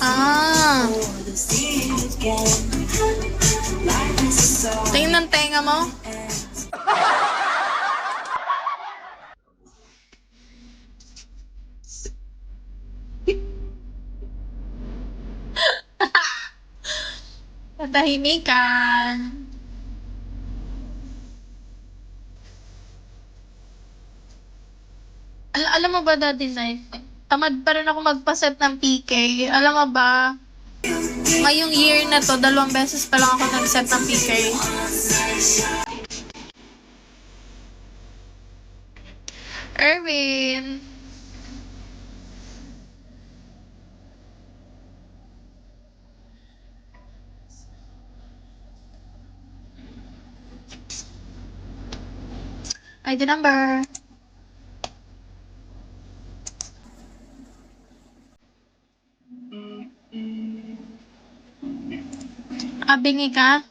Ah, tingin ng tenga mo. Katahimikan. Alam mo ba dati, Nay, tamad pa rin ako magpaset ng PK. Alam mo ba, ngayong year na to, 2 beses pa lang ako nag-set ng PK. Erwin! ID number. Abingi ka?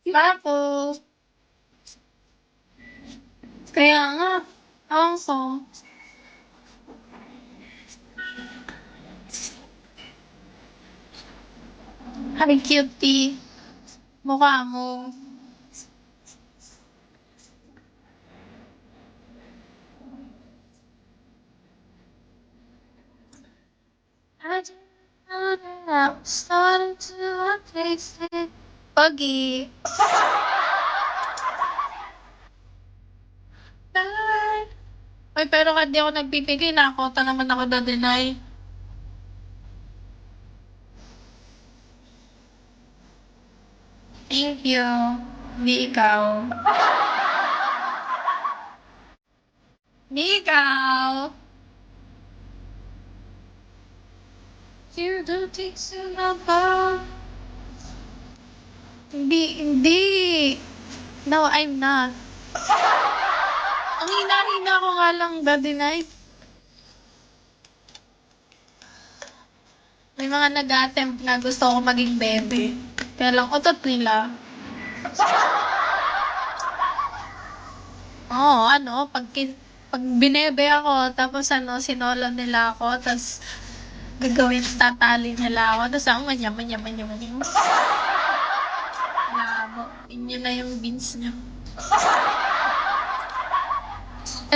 Bakit? Kaya nga, ewan ko. Habi cutie. Mukha mo. Starting to taste it. Pagi. Ay, pero kad di ako nagpipigay, nakakota naman ako na-deny. Thank you. Hindi ikaw. Hindi ikaw. You do things in my bar. Hindi. No, I'm not. Ang hina-hina ko nga lang daddy night. May mga nag-attempt na gusto ko maging bebe. Kaya lang utot nila. Oo, pag binebe ako, tapos sinolo nila ako, tapos tatali nila ako, tapos ako manya. Labo. Inyo na yung beans niyo.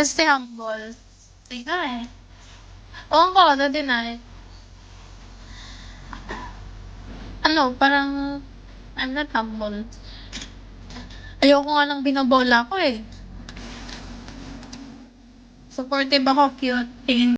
Stay humble. Tika eh. Oo ko, dati na eh. Parang, I'm not humble. Ayoko nga nang binobola ko eh. Supportive ako, cute. Tingin